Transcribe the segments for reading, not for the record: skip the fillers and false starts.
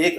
1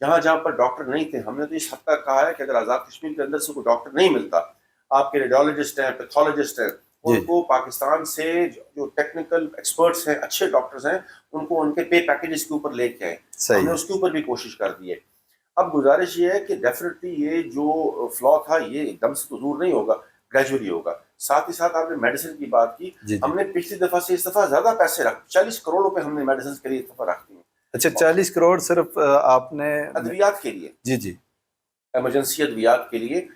جہاں جہاں پر ڈاکٹر نہیں تھے ہم نے تو اس حد تک کہا ہے کہ اگر آزاد کشمیر کے اندر سے کوئی ڈاکٹر نہیں ملتا، آپ کے ریڈیولوجسٹ ہیں، پیتھولوجسٹ ہیں، ان کو پاکستان سے جو ٹیکنیکل ایکسپرٹس ہیں، اچھے ڈاکٹرز ہیں، ان کو ان کے پے پیکیجز کے اوپر لے کے آئیں. ہم نے اس کے اوپر بھی کوشش کر دی ہے. اب گزارش یہ ہے کہ ڈیفینیٹلی یہ جو فلا تھا یہ ایک دم سے تو دور نہیں ہوگا، گریجولی ہوگا. ساتھ ہی ساتھ آپ نے میڈیسن کی بات کی. ہم نے پچھلی دفعہ سے اس دفعہ زیادہ پیسے 40 کروڑ روپے ہم نے میڈیسن کے لیے اس دفعہ رکھ دیے. اچھا 40 کروڑ صرف آپ نے ادویات کے لیے؟ جی جی ایمرجنسی ادویات کے لیے.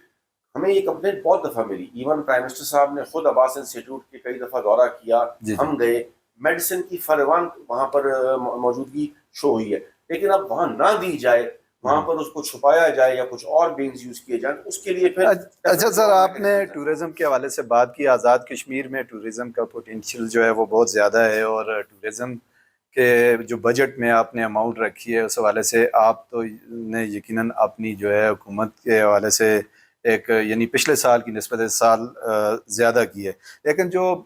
ہمیں یہ کمپلینٹ بہت دفعہ ملی، ایون پرائم منسٹر صاحب نے خود عباس انسٹیٹیوٹ کے کئی دفعہ دورہ کیا، ہم گئے، میڈیسن کی فراوان وہاں پر موجودگی شو ہوئی ہے. لیکن اب وہاں نہ دی جائے، وہاں پر اس کو چھپایا جائے یا کچھ اور مینز یوز کیے جائیں، اس کے لیے پھر اچھا سر آپ نے ٹورزم کے حوالے سے بات کی. آزاد کشمیر میں ٹورزم کا پوٹینشیل جو ہے وہ بہت زیادہ ہے، اور ٹورزم کے جو بجٹ میں آپ نے اماؤنٹ رکھی ہے اس حوالے سے آپ تو نے یقیناً اپنی جو ہے حکومت کے حوالے سے ایک یعنی پچھلے سال کی نسبت اس سال زیادہ کی ہے. لیکن جو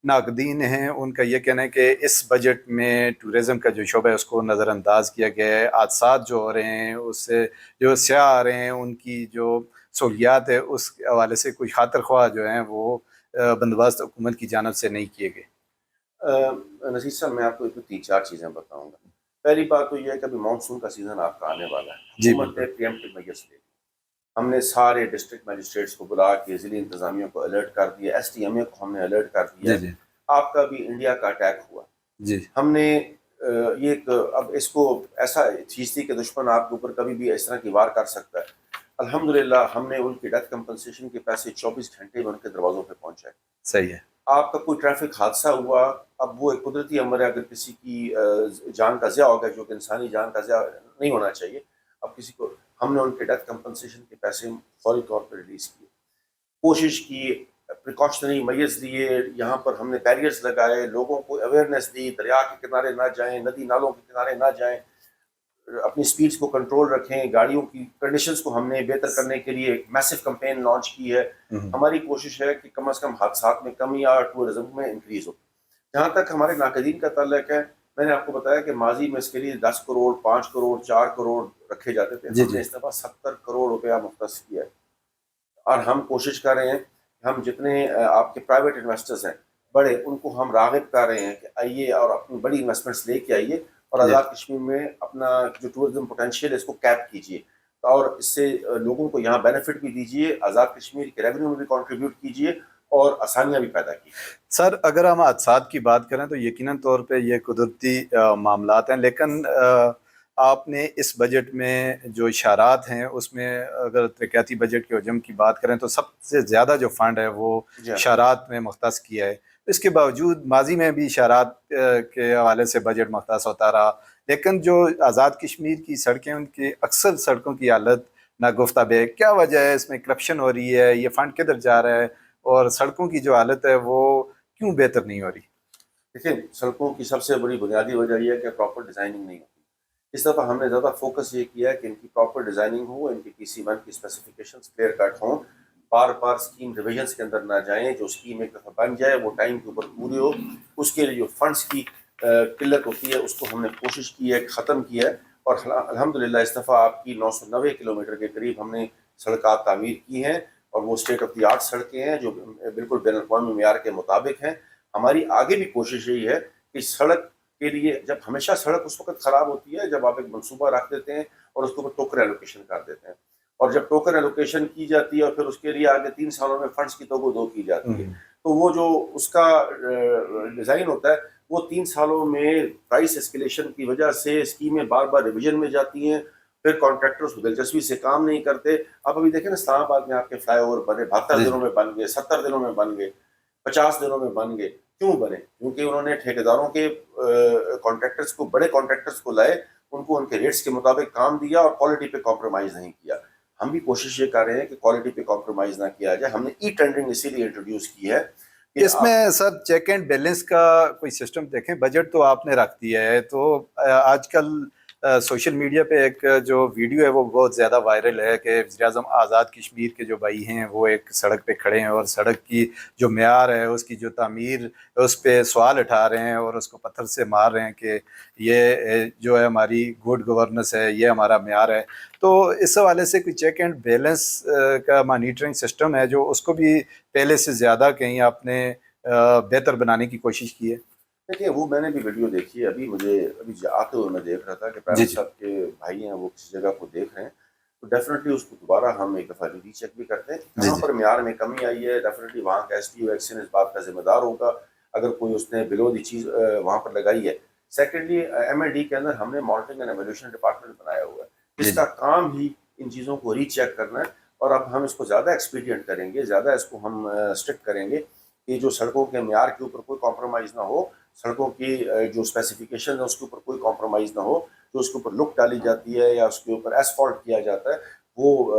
ناقدین ہیں ان کا یہ کہنا ہے کہ اس بجٹ میں ٹورزم کا جو شعبہ ہے اس کو نظر انداز کیا گیا ہے. حادثات جو ہو رہے ہیں اس سے جو سیاح آ رہے ہیں ان کی جو سہولیات ہے اس حوالے سے کوئی خاطر خواہ جو ہیں وہ بندوبست حکومت کی جانب سے نہیں کیے گئے. نذیر صاحب میں آپ کو 3-4 چیزیں بتاؤں گا. پہلی بات تو یہ ہے کہ ابھی مانسون کا سیزن آپ کا آنے والا ہے. حکومت نے پری ایمپٹیو میجرز لے لی. ہم نے سارے ڈسٹرکٹ مجسٹریٹس کو بلا کے ضلعی انتظامیہ کو الرٹ کر دیا، ایس ٹی ایم اے کو ہم نے الرٹ کر دیا. آپ کا بھی انڈیا کا اٹیک ہوا، ہم نے یہ اب اس کو ایسا چیز تھی کہ دشمن آپ کے اوپر کبھی بھی اس طرح کی وار کر سکتا ہے. الحمدللہ ہم نے ان کی ڈیتھ کمپنسیشن کے پیسے 24 گھنٹے میں ان کے دروازوں پہ پہنچائے. صحیح ہے. آپ کا کوئی ٹریفک حادثہ ہوا، اب وہ ایک قدرتی امر ہے، اگر کسی کی جان کا ضیاع ہو گیا جو کہ انسانی جان کا ضیاع نہیں ہونا چاہیے، اب کسی کو ہم نے ان کے ڈیتھ کمپنسیشن کے پیسے فوری طور پر ریلیز کیے. کوشش کی، پریکاشنری میئرز لیے، یہاں پر ہم نے بیریئرز لگائے، لوگوں کو اویئرنیس دی، دریا کے کنارے نہ جائیں، ندی نالوں کے کنارے نہ جائیں، اپنی سپیڈز کو کنٹرول رکھیں. گاڑیوں کی کنڈیشنز کو ہم نے بہتر کرنے کے لیے ایک میسو کمپین لانچ کی ہے. ہماری کوشش ہے کہ کم از کم حادثات میں کمی اور ٹورزم میں انکریز ہو. جہاں تک ہمارے ناقدین کا تعلق ہے، میں نے آپ کو بتایا کہ ماضی میں اس کے لیے 10 کروڑ 5 کروڑ 4 کروڑ رکھے جاتے تھے. ہم نے اس دفعہ 70 کروڑ روپیہ مختص کیا ہے، اور ہم کوشش کر رہے ہیں کہ ہم جتنے آپ کے پرائیویٹ انویسٹرز ہیں بڑے، ان کو ہم راغب کر رہے ہیں کہ آئیے اور اپنی بڑی انویسٹمنٹس لے کے آئیے اور آزاد کشمیر میں اپنا جو ٹورزم پوٹینشیل ہے اس کو کیپ کیجیے، اور اس سے لوگوں کو یہاں بینیفٹ بھی دیجیے، آزاد کشمیر کے ریونیو میں بھی کنٹریبیوٹ کیجیے اور آسانیاں بھی پیدا کی. سر اگر ہم حادثات کی بات کریں تو یقیناً طور پہ یہ قدرتی معاملات ہیں، لیکن آپ نے اس بجٹ میں جو اشارات ہیں اس میں اگر ترقیاتی بجٹ کے حجم کی بات کریں تو سب سے زیادہ جو فنڈ ہے وہ اشارات میں مختص کیا ہے. اس کے باوجود ماضی میں بھی اشارات کے حوالے سے بجٹ مختص ہوتا رہا، لیکن جو آزاد کشمیر کی سڑکیں ان کی اکثر سڑکوں کی حالت ناگفتہ ہے. کیا وجہ ہے؟ اس میں کرپشن ہو رہی ہے؟ یہ فنڈ کدھر جا رہا ہے؟ اور سڑکوں کی جو حالت ہے وہ کیوں بہتر نہیں ہو رہی؟ دیکھیں، سڑکوں کی سب سے بڑی بنیادی وجہ یہ ہے کہ پراپر ڈیزائننگ نہیں ہوتی. اس دفعہ ہم نے زیادہ فوکس یہ کیا ہے کہ ان کی پراپر ڈیزائننگ ہو، ان کی PC1 کی اسپیسیفکیشنز کلیئر کٹ ہوں، بار بار اسکیم ریویژنس کے اندر نہ جائیں. جو اسکیم ایک دفعہ بن جائے وہ ٹائم کے اوپر پوری ہو. اس کے لیے جو فنڈس کی قلت ہوتی ہے اس کو ہم نے کوشش کی ہے، ختم کیا ہے، اور الحمدللہ اس دفعہ آپ کی 990 کلومیٹر کے قریب ہم نے سڑکات تعمیر کی ہیں، اور وہ اسٹیٹ آف دی آرٹ سڑکیں ہیں جو بالکل بین الاقوامی معیار کے مطابق ہیں. ہماری آگے بھی کوشش یہی ہے کہ سڑک کے لیے، جب ہمیشہ سڑک اس وقت خراب ہوتی ہے جب آپ ایک منصوبہ رکھ دیتے ہیں اور اس کے اوپر ٹوکن ایلوکیشن کر دیتے ہیں، اور جب ٹوکن ایلوکیشن کی جاتی ہے اور پھر اس کے لیے آگے 3 سالوں میں فنڈس کی دو کی جاتی ہے، تو وہ جو اس کا ڈیزائن ہوتا ہے وہ 3 سالوں میں پرائس اسکیلیشن کی وجہ سے اسکیمیں بار بار ریویژن میں جاتی ہیں، پھر کانٹریکٹرز دلچسپی سے کام نہیں کرتے. آپ ابھی دیکھیں نا، اسلام آباد میں آپ کے فلائی اوور بنے 72 دنوں میں بن گئے، 70 دنوں میں بن گئے، 50 دنوں میں بن گئے. کیوں بنے؟ کیونکہ انہوں نے ٹھیکیداروں کے کانٹریکٹرز کو، بڑے کانٹریکٹرز کو لائے، ان کو ان کے ریٹس کے مطابق کام دیا اور کوالٹی پہ کمپرومائز نہیں کیا. ہم بھی کوشش یہ کر رہے ہیں کہ کوالٹی پہ کمپرومائز نہ کیا جائے. ہم نے ای ٹینڈرنگ اسی لیے انٹروڈیوس کی ہے. اس میں سر چیک اینڈ بیلنس کا کوئی سسٹم دیکھیں، بجٹ تو آپ نے رکھ دیا ہے، تو آج کل سوشل میڈیا پہ ایک جو ویڈیو ہے وہ بہت زیادہ وائرل ہے کہ وزیر اعظم آزاد کشمیر کے جو بھائی ہیں وہ ایک سڑک پہ کھڑے ہیں اور سڑک کی جو معیار ہے اس کی جو تعمیر اس پہ سوال اٹھا رہے ہیں اور اس کو پتھر سے مار رہے ہیں کہ یہ جو ہے ہماری گڈ گورننس ہے، یہ ہمارا معیار ہے. تو اس حوالے سے کوئی چیک اینڈ بیلنس کا مانیٹرنگ سسٹم ہے جو اس کو بھی پہلے سے زیادہ کہیں آپ نے بہتر بنانے کی کوشش کی ہے؟ دیکھیے وہ میں نے بھی ویڈیو دیکھی ہے، ابھی آتے ہوئے میں دیکھ رہا تھا کہ پیرنٹ صاحب کے بھائی ہیں وہ کسی جگہ کو دیکھ رہے ہیں، تو ڈیفینیٹلی اس کو دوبارہ ہم ایک دفعہ ری چیک بھی کرتے ہیں کہاں پر معیار میں کمی آئی ہے. ڈیفینیٹلی وہاں کا ایس ٹی او ایکشن اس بات کا ذمہ دار ہوگا اگر کوئی اس نے بلو دی چیز وہاں پر لگائی ہے. سیکنڈلی ایم اے ڈی کے اندر ہم نے مانیٹرنگ اینڈ ایویلویشن ڈپارٹمنٹ بنایا ہوا ہے، اس کا کام ہی ان چیزوں کو ری چیک کرنا ہے. اور اب ہم اس کو زیادہ ایکسپیڈینٹ کریں گے، زیادہ اس کو ہم اسٹرکٹ کریں گے کہ جو سڑکوں کے معیار کے اوپر کوئی کمپرومائز نہ ہو، سڑکوں کی جو اسپیسیفکیشن ہے اس کے اوپر کوئی کمپرومائز نہ ہو، جو اس کے اوپر لک ڈالی جاتی ہے یا اس کے اوپر ایسفالٹ کیا جاتا ہے وہ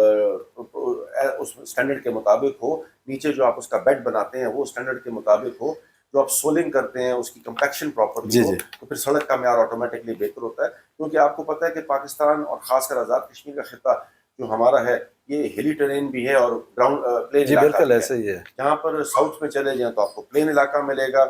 اس اسٹینڈرڈ کے مطابق ہو. نیچے جو آپ اس کا بیڈ بناتے ہیں وہ اسٹینڈرڈ کے مطابق ہو. جو آپ سولنگ کرتے ہیں اس کی کمپیکشن پراپرلی ہو تو پھر سڑک کا معیار آٹومیٹکلی بہتر ہوتا ہے. کیونکہ آپ کو پتہ ہے کہ پاکستان اور خاص کر آزاد کشمیر کا خطہ جو ہمارا ہے یہ ہلی ٹرین بھی ہے اور گراؤنڈ پلین علاقہ بھی ہے. جہاں پر ساؤتھ میں چلے جائیں تو آپ کو پلین علاقہ ملے گا،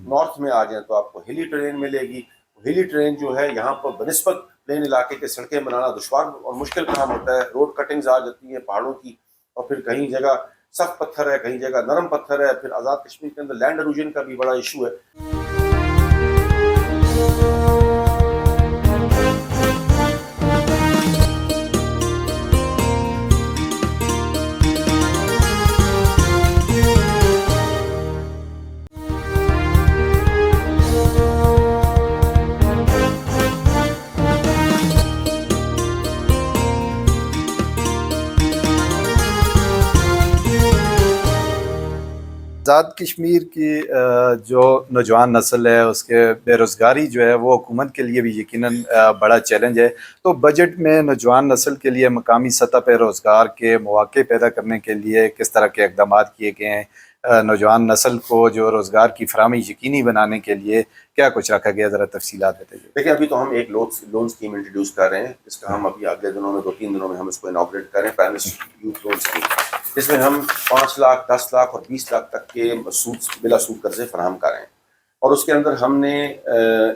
نارتھ میں آ جائیں تو آپ کو ہلی ٹرین ملے گی. ہلی ٹرین جو ہے یہاں پر بنسبت پلین علاقے کے سڑکیں بنانا دشوار اور مشکل کام ہوتا ہے. روڈ کٹنگز آ جاتی ہیں پہاڑوں کی، اور پھر کہیں جگہ سخت پتھر ہے، کہیں جگہ نرم پتھر ہے. پھر آزاد کشمیر کے اندر لینڈ ایروجن کا بھی بڑا ایشو ہے. آزاد کشمیر کی جو نوجوان نسل ہے اس کے بے روزگاری جو ہے وہ حکومت کے لیے بھی یقیناً بڑا چیلنج ہے. تو بجٹ میں نوجوان نسل کے لیے مقامی سطح پہ روزگار کے مواقع پیدا کرنے کے لیے کس طرح کے اقدامات کیے گئے ہیں؟ نوجوان نسل کو جو روزگار کی فراہمی یقینی بنانے کے لیے کیا کچھ رکھا گیا، ذرا تفصیلات بتائیے. دیکھیں ابھی تو ہم ایک لون اسکیم انٹروڈیوس کر رہے ہیں، اس کا ہم ابھی اگلے دنوں میں 2-3 دنوں میں ہم اس کو انوگریٹ کر رہے ہیں. Prime minister youth loan scheme, جس میں ہم 5 لاکھ 10 لاکھ اور 20 لاکھ تک کے بلا سود قرضے فراہم کر رہے ہیں. اور اس کے اندر ہم نے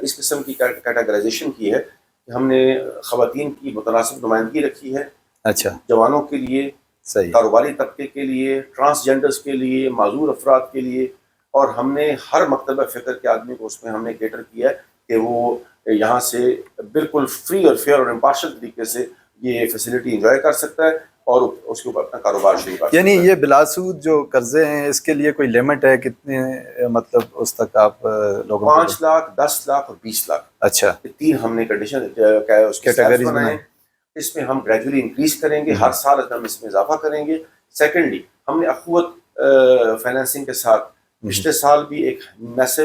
اس قسم کی کیٹاگرائزیشن کی ہے کہ ہم نے خواتین کی متناسب نمائندگی رکھی ہے. اچھا. جوانوں کے لیے، صحیح، کاروباری طبقے کے لیے، ٹرانسجینڈرز کے لیے، معذور افراد کے لیے. اور ہم نے ہر مکتبہ فکر کے آدمی کو اس میں ہم نے کیٹر کیا ہے کہ وہ یہاں سے بالکل فری اور فیئر اور امپارشل طریقے سے یہ فیسلٹی انجوائے کر سکتا ہے اور اس کے اوپر اپنا کاروبار شروع کر سکتا ہے. یعنی یہ بلاسود جو قرضے ہیں اس کے لیے کوئی لمٹ ہے کتنے، مطلب اس تک آپ لوگوں 5 لاکھ 10 لاکھ اور 20 لاکھ. اچھا. یہ 3 ہم نے کنڈیشن کیٹیگریز بنائے. اس میں ہم گریجولی انکریز کریں گے، ہر سال ہم اس میں اضافہ کریں گے. سیکنڈلی ہم نے اخوت فائنینسنگ کے ساتھ پچھلے سال بھی ایک میسو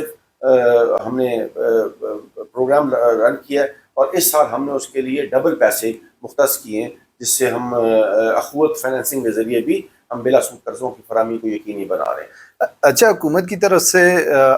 ہم نے پروگرام رن کیا ہے اور اس سال ہم نے اس کے لیے ڈبل پیسے مختص کیے ہیں، جس سے ہم اخوت فائنینسنگ کے ذریعے بھی ہم بلا سود قرضوں کی فراہمی کو یقینی بنا رہے ہیں. اچھا، حکومت کی طرف سے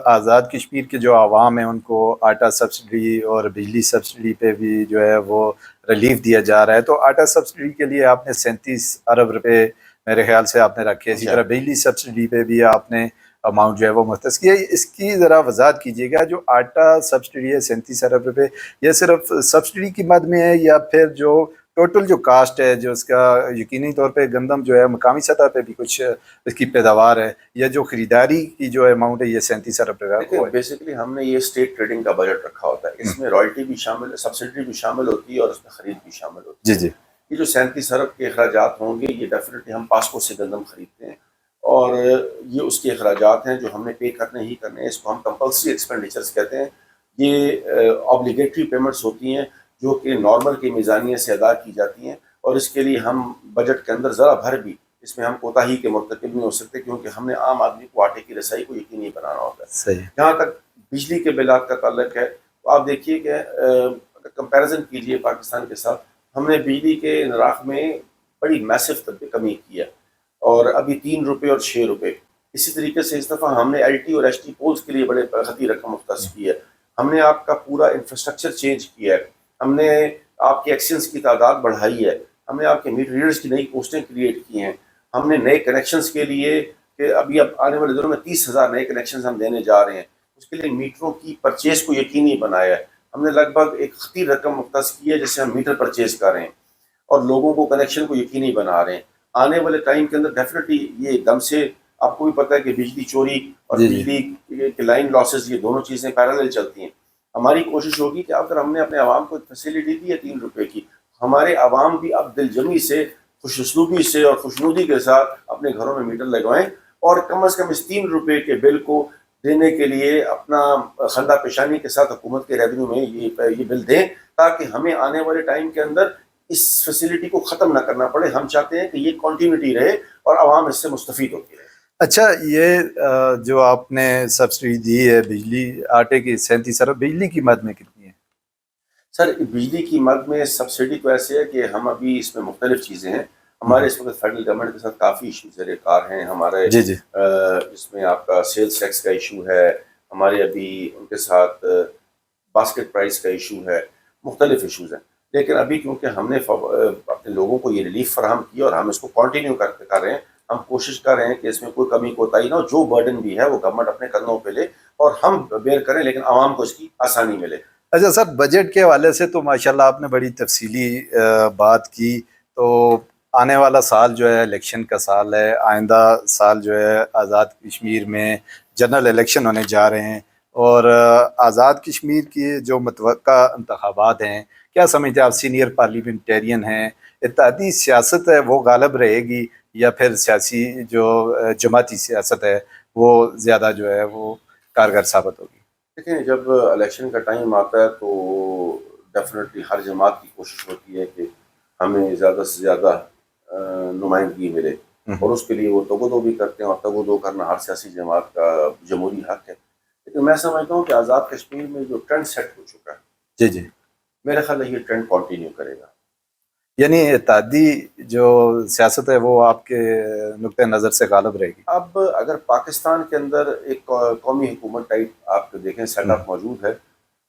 آزاد کشمیر کے جو عوام ہیں ان کو آٹا سبسڈی اور بجلی سبسڈی پہ بھی جو ہے وہ ریلیف دیا جا رہا ہے. تو آٹا سبسڈی کے لیے آپ نے 37 ارب روپے میرے خیال سے آپ نے رکھے. اسی طرح بجلی سبسڈی پہ بھی آپ نے اماؤنٹ جو ہے وہ مختص کیا. اس کی ذرا وضاحت کیجیے گا. جو آٹا سبسڈی ہے 37 ارب روپے، یہ صرف سبسڈی کی مد میں ہے یا پھر جو ٹوٹل جو کاسٹ ہے جو اس کا یقینی طور پہ گندم جو ہے مقامی سطح پہ بھی کچھ اس کی پیداوار ہے، یا جو خریداری کی جو اماؤنٹ ہے یہ 37 ارب روپے ہے؟ بیسیکلی ہم نے یہ اسٹیٹ ٹریڈنگ کا بجٹ رکھا ہوتا ہے. اس میں رائلٹی بھی شامل ہے، سبسڈی بھی شامل ہوتی ہے اور اس میں خرید بھی شامل ہوتی ہے. جی. یہ جو 37 ارب کے اخراجات ہوں گے یہ ڈیفینیٹلی ہم پاسپورٹ سے گندم خریدتے ہیں اور یہ اس کے اخراجات ہیں جو ہم نے پے کرنے ہی کرنے ہیں. اس کو ہم کمپلسری ایکسپینڈیچرز کہتے ہیں. یہ آبلیگیٹری پیمنٹس ہوتی ہیں جو کہ نارمل کی میزانیے سے ادا کی جاتی ہیں اور اس کے لیے ہم بجٹ کے اندر ذرا بھر بھی اس میں ہم کوتاہی کے مرتکب نہیں ہو سکتے کیونکہ ہم نے عام آدمی کو آٹے کی رسائی کو یقینی بنانا ہوتا ہے. صحیح. جہاں تک بجلی کے بلات کا تعلق ہے تو آپ دیکھیے کہ کمپیریزن کیجیے پاکستان کے ساتھ، ہم نے بجلی کے نرخ میں بڑی میسو کمی کی ہے اور ابھی 3 روپے اور 6 روپے. اسی طریقے سے اس دفعہ ہم نے ایل ٹی اور ایچ ٹی پولز کے لیے بڑے خطی رقم مختص کی ہے. ہم نے آپ کا پورا انفراسٹرکچر چینج کیا ہے. ہم نے آپ کے ایکشنز کی تعداد بڑھائی ہے, ہم نے آپ کے میٹر ریڈرز کی نئی پوسٹیں کریٹ کی ہیں, ہم نے نئے کنیکشنز کے لیے کہ اب آنے والے دنوں میں 30,000 نئے کنیکشنز ہم دینے جا رہے ہیں, اس کے لیے میٹروں کی پرچیز کو یقینی بنایا ہے. ہم نے لگ بھگ ایک خطیر رقم مختص کی ہے جس سے ہم میٹر پرچیز کر رہے ہیں اور لوگوں کو کنیکشن کو یقینی بنا رہے ہیں. آنے والے ٹائم کے اندر ڈیفینیٹلی یہ ایک دم سے, آپ کو بھی پتہ ہے کہ بجلی چوری اور جی بجلی کے لائن لاسز, یہ دونوں چیزیں پیرالل چلتی ہیں. ہماری کوشش ہوگی کہ اگر ہم نے اپنے عوام کو فیسلٹی دی ہے 3 روپے کی, ہمارے عوام بھی اب دل جمی سے, خوش اسلوبی سے اور خوشنودی کے ساتھ اپنے گھروں میں میٹر لگوائیں اور کم از کم اس 3 روپے کے بل کو دینے کے لیے اپنا خندہ پیشانی کے ساتھ حکومت کے ریونیو میں یہ بل دیں, تاکہ ہمیں آنے والے ٹائم کے اندر اس فیسلٹی کو ختم نہ کرنا پڑے. ہم چاہتے ہیں کہ یہ کنٹینیوٹی رہے اور عوام اس سے مستفید ہوتی رہے. اچھا، یہ جو آپ نے سبسڈی دی ہے بجلی آٹے کی 37 ارب، بجلی کی مد میں کتنی ہے؟ سر بجلی کی مد میں سبسڈی تو ایسے ہے کہ ہم ابھی اس میں مختلف چیزیں ہیں. ہمارے اس وقت فیڈرل گورنمنٹ کے ساتھ کافی ایشو زیر کار ہیں. ہمارے جی جی اس میں آپ کا سیلز ٹیکس کا ایشو ہے, ہمارے ابھی ان کے ساتھ باسکٹ پرائز کا ایشو ہے, مختلف ایشوز ہیں. لیکن ابھی کیونکہ ہم نے اپنے لوگوں کو یہ ریلیف فراہم کیا اور ہم اس کو کنٹینیو کر رہے ہیں, ہم کوشش کر رہے ہیں کہ اس میں کوئی کمی کوتاہی نہ ہو. جو برڈن بھی ہے وہ گورنمنٹ اپنے کندھوں پہ لے اور ہم بیئر کریں, لیکن عوام کو اس کی آسانی ملے. اچھا سر، بجٹ کے حوالے سے تو ماشاءاللہ آپ نے بڑی تفصیلی بات کی. تو آنے والا سال جو ہے الیکشن کا سال ہے، آئندہ سال جو ہے آزاد کشمیر میں جنرل الیکشن ہونے جا رہے ہیں، اور آزاد کشمیر کی جو متوقع انتخابات ہیں، کیا سمجھتے ہیں آپ؟ سینئر پارلیمنٹیرین ہیں، اتحادی سیاست ہے وہ غالب رہے گی یا پھر سیاسی جو جماعتی سیاست ہے وہ زیادہ جو ہے وہ کارگر ثابت ہوگی؟ دیکھیں، جب الیکشن کا ٹائم آتا ہے تو ڈیفینیٹلی ہر جماعت کی کوشش ہوتی ہے کہ ہمیں زیادہ سے زیادہ نمائندگی ملے، اور اس کے لیے وہ تگ و دو بھی کرتے ہیں، اور تگ و دو کرنا ہر سیاسی جماعت کا جمہوری حق ہے. لیکن میں سمجھتا ہوں کہ آزاد کشمیر میں جو ٹرینڈ سیٹ ہو چکا ہے، جی جی، میرا خیال ہے یہ ٹرینڈ کنٹینیو کرے گا. یعنی اتحادی جو سیاست ہے وہ آپ کے نقطۂ نظر سے غالب رہے گی. اب اگر پاکستان کے اندر ایک قومی حکومت ٹائپ آپ دیکھیں سیٹ اپ موجود ہے،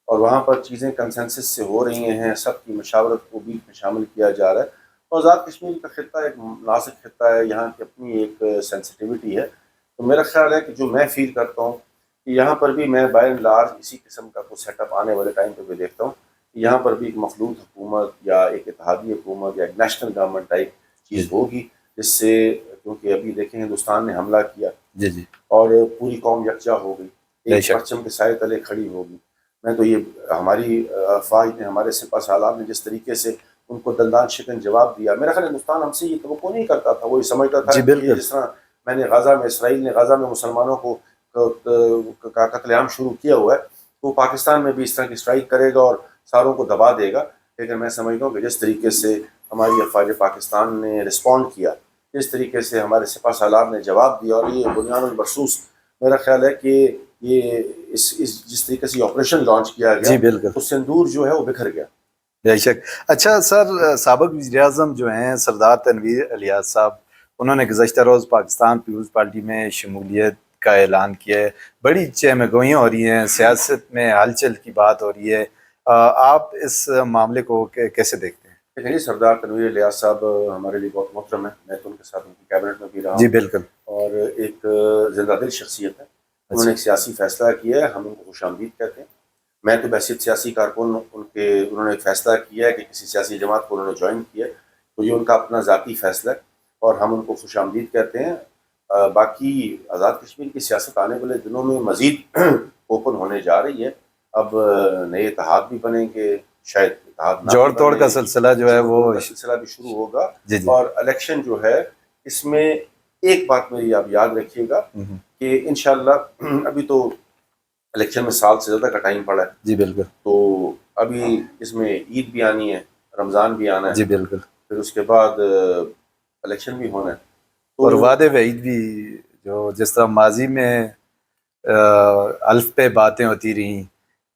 اور وہاں پر چیزیں کنسنسس سے ہو رہی ہیں، سب کی مشاورت کو بھی شامل کیا جا رہا ہے، تو آزاد کشمیر کا خطہ ایک نازک خطہ ہے، یہاں کی اپنی ایک سینسٹیوٹی ہے. تو میرا خیال ہے کہ جو میں فیل کرتا ہوں کہ یہاں پر بھی میں بائی اینڈ لارج اسی قسم کا کوئی سیٹ اپ آنے والے ٹائم پہ بھی دیکھتا ہوں. یہاں پر بھی ایک مخلوط حکومت یا ایک اتحادی حکومت یا ایک نیشنل گورنمنٹ ٹائپ چیز ہوگی، جس سے، کیونکہ ابھی دیکھیں ہندوستان نے حملہ کیا جی جی، اور پوری قوم یکجا ہو گئی، ایک پرچم کے سائے تلے کھڑی ہوگی. میں تو یہ ہماری افواج نے، ہمارے سپہ سالار نے جس طریقے سے ان کو دندان شکن جواب دیا، میرا خیال ہندوستان ہم سے یہ توقع نہیں کرتا تھا. وہ یہ سمجھتا تھا کہ جس طرح میں نے غزہ میں، اسرائیل نے غزہ میں مسلمانوں کو کا قتل عام شروع کیا ہوا ہے، تو پاکستان میں بھی اس طرح کی اسٹرائک کرے گا اور ساروں کو دبا دے گا. لیکن میں سمجھتا ہوں کہ جس طریقے سے ہماری افواج پاکستان نے رسپونڈ کیا، جس طریقے سے ہمارے سپہ سالار نے جواب دیا، اور یہ بنیان المرصوص میرا خیال ہے کہ یہ جس طریقے سے آپریشن لانچ کیا گیا، جی بالکل، تو سندور جو ہے وہ بکھر گیا. بے شک. اچھا سر، سابق وزیر اعظم جو ہیں سردار تنویر الیاس صاحب، انہوں نے گزشتہ روز پاکستان پیپلز پارٹی میں شمولیت کا اعلان کیا ہے. بڑی چہمگوئیاں ہو رہی ہیں، سیاست میں ہلچل کی بات ہو رہی ہے. آپ اس معاملے کو کیسے دیکھتے ہیں؟ دیکھیں، سردار تنویر الیاس صاحب ہمارے لیے بہت محترم ہیں. میں تو ان کے ساتھ ان کی کیبنٹ میں بھی رہا ہوں. جی بالکل. اور ایک زندہ دل شخصیت ہے. انہوں نے ایک سیاسی فیصلہ کیا ہے، ہم ان کو خوش آمدید کہتے ہیں. میں تو بحیثیت سیاسی کارکن انہوں نے ایک فیصلہ کیا ہے کہ کسی سیاسی جماعت کو انہوں نے جوائن کیا ہے، تو یہ ان کا اپنا ذاتی فیصلہ ہے اور ہم ان کو خوش آمدید کہتے ہیں. باقی آزاد کشمیر کی سیاست آنے والے دنوں میں مزید اوپن ہونے جا رہی ہے. اب نئے اتحاد بھی بنیں گے، شاید اتحاد جوڑ توڑ کا سلسلہ جو ہے وہ سلسلہ بھی شروع ہوگا. جی جی. اور الیکشن جو ہے اس میں ایک بات میری آپ یاد رکھیے گا کہ انشاءاللہ ابھی تو الیکشن میں سال سے زیادہ کا ٹائم پڑا ہے. جی بالکل. تو ابھی اس میں عید بھی آنی ہے، رمضان بھی آنا ہے. جی بالکل. پھر اس کے بعد الیکشن بھی ہونا ہے. اور وعدے وعید بھی، جو جس طرح ماضی میں الف پہ باتیں ہوتی رہیں،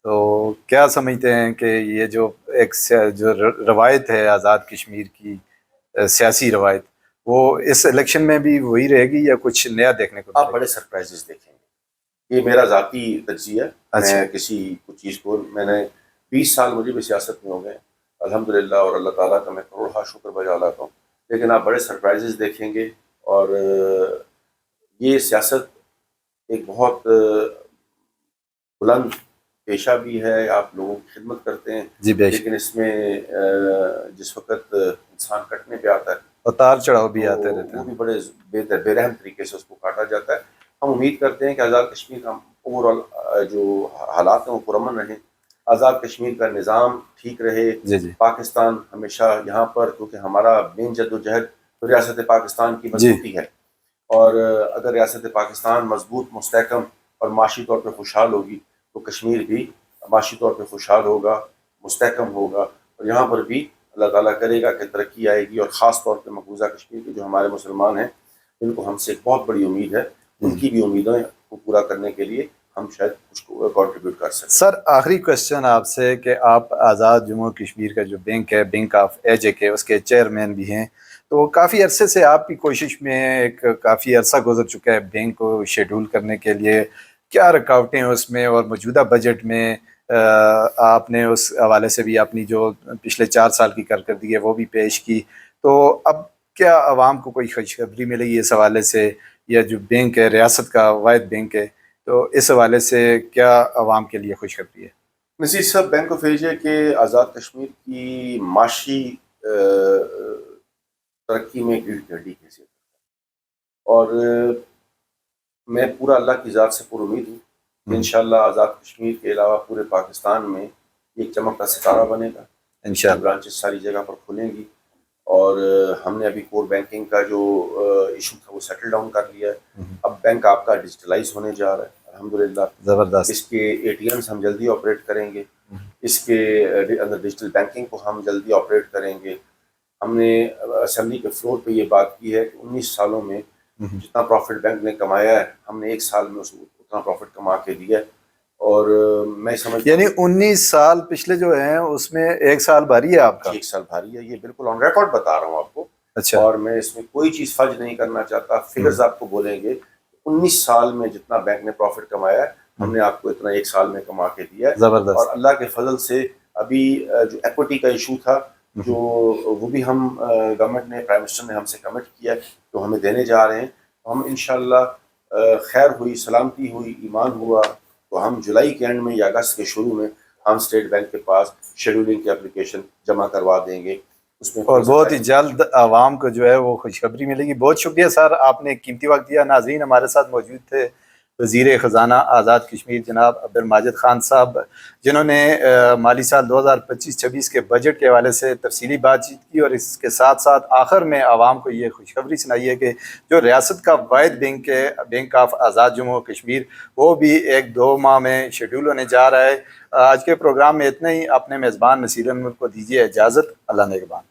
تو کیا سمجھتے ہیں کہ یہ جو ایک جو روایت ہے آزاد کشمیر کی سیاسی روایت، وہ اس الیکشن میں بھی وہی رہے گی یا کچھ نیا دیکھنے کو؟ آپ بڑے سرپرائزز دیکھیں گے. یہ میرا ذاتی تجزیہ ہے. میں کسی کچھ چیز کو، میں نے 20 سال مجھے بھی سیاست میں ہو گئے. الحمدللہ اور اللہ تعالیٰ کا میں کروڑہ شکر بجا لاتا ہوں. لیکن آپ بڑے سرپرائزز دیکھیں گے اور یہ سیاست ایک بہت بلند پیشہ بھی ہے. آپ لوگوں کی خدمت کرتے ہیں جی بے شک. لیکن اس میں جس وقت انسان کٹنے پہ آتا ہے اتار چڑھاؤ بھی تو آتے رہتے وہ ہیں. بھی بڑے بے رحم طریقے سے اس کو کاٹا جاتا ہے. ہم امید کرتے ہیں کہ آزاد کشمیر کا اوور آل جو حالات ہیں وہ پرامن رہیں, آزاد کشمیر کا نظام ٹھیک رہے. جی جی پاکستان ہمیشہ یہاں پر, کیونکہ ہمارا مین جد و جہد تو ریاست پاکستان کی مضبوطی ہے, اور اگر ریاست پاکستان مضبوط, مستحکم اور معاشی طور پہ خوشحال ہوگی تو کشمیر بھی معاشی طور پہ خوشحال ہوگا, مستحکم ہوگا, اور یہاں پر بھی اللہ تعالیٰ کرے گا کہ ترقی آئے گی. اور خاص طور پہ مقبوضہ کشمیر کے جو ہمارے مسلمان ہیں ان کو ہم سے ایک بہت بڑی امید ہے, ان کی بھی امیدیں کو پورا کرنے کے لیے ہم شاید کچھ کنٹریبیوٹ کر سکیں. سر آخری کوشچن آپ سے کہ آپ آزاد جموں کشمیر کا جو بینک ہے, بینک آف ایجک ہے, اس کے چیئرمین بھی ہیں, تو کافی عرصے سے آپ کی کوشش میں ایک کافی عرصہ گزر چکا ہے بینک کو شیڈول کرنے کے لیے. کیا رکاوٹیں ہیں اس میں, اور موجودہ بجٹ میں آپ نے اس حوالے سے بھی اپنی جو پچھلے 4 سال کی کارکردگی ہے وہ بھی پیش کی, تو اب کیا عوام کو کوئی خوشخبری ملے گی اس حوالے سے, یا جو بینک ہے ریاست کا واحد بینک ہے, تو اس حوالے سے کیا عوام کے لیے خوشخبری ہے؟ نذیر صاحب, بینک آف ایشیا کے آزاد کشمیر کی معاشی ترقی میں ریڑھ کی ہڈی کی حیثیت ہے, اور میں پورا اللہ کی ذات سے پر امید ہوں کہ انشاءاللہ آزاد کشمیر کے علاوہ پورے پاکستان میں ایک چمکتا ستارہ بنے گا. انشاءاللہ برانچز ساری جگہ پر کھلیں گی, اور ہم نے ابھی کور بینکنگ کا جو ایشو تھا وہ سیٹل ڈاؤن کر لیا ہے. اب بینک آپ کا ڈیجیٹلائز ہونے جا رہا ہے الحمدللہ. زبردست. اس کے اے ٹی ایمز ہم جلدی آپریٹ کریں گے, اس کے اندر ڈیجیٹل بینکنگ کو ہم جلدی آپریٹ کریں گے. ہم نے اسمبلی کے فلور پہ یہ بات کی ہے کہ 19 سالوں میں جتنا پروفٹ بینک نے کمایا ہے ہم نے 1 سال میں اس کو اتنا پروفٹ کما کے دیا ہے. اور میں سمجھتا یعنی 19 سال پچھلے جو ہیں اس میں 1 سال بھاری ہے آپ کا؟ 1 سال بھاری ہے, یہ بالکل آن ریکارڈ بتا رہا ہوں آپ کو. اچھا. اور میں اس میں کوئی چیز فرض نہیں کرنا چاہتا. فگرز آپ کو بولیں گے 19 سال میں جتنا بینک نے پروفٹ کمایا ہے ہم نے آپ کو اتنا 1 سال میں کما کے دیا ہے. زبردست. اور اللہ کے فضل سے ابھی جو ایکوٹی کا ایشو تھا جو وہ بھی ہم گورنمنٹ نے, پرائم منسٹر نے ہم سے کمٹ کیا ہے تو ہمیں دینے جا رہے ہیں. ہم انشاءاللہ خیر ہوئی, سلامتی ہوئی, ایمان ہوا تو ہم جولائی کے اینڈ میں یا اگست کے شروع میں ہم اسٹیٹ بینک کے پاس شیڈولنگ کی اپلیکیشن جمع کروا دیں گے. اس میں اور بہت ہی جلد عوام کو جو ہے وہ خوشخبری ملے گی. بہت شکریہ سر, آپ نے قیمتی وقت دیا. ناظرین, ہمارے ساتھ موجود تھے وزیر خزانہ آزاد کشمیر جناب عبدالماجد خان صاحب, جنہوں نے مالی سال 2025-26 کے بجٹ کے حوالے سے تفصیلی بات چیت کی, اور اس کے ساتھ ساتھ آخر میں عوام کو یہ خوشخبری سنائی ہے کہ جو ریاست کا واحد بینک ہے, بینک آف آزاد جموں کشمیر, وہ بھی 1-2 ماہ میں شیڈول ہونے جا رہا ہے. آج کے پروگرام میں اتنا ہی. اپنے میزبان نصیر انور کو دیجیے اجازت. اللہ نگہبان.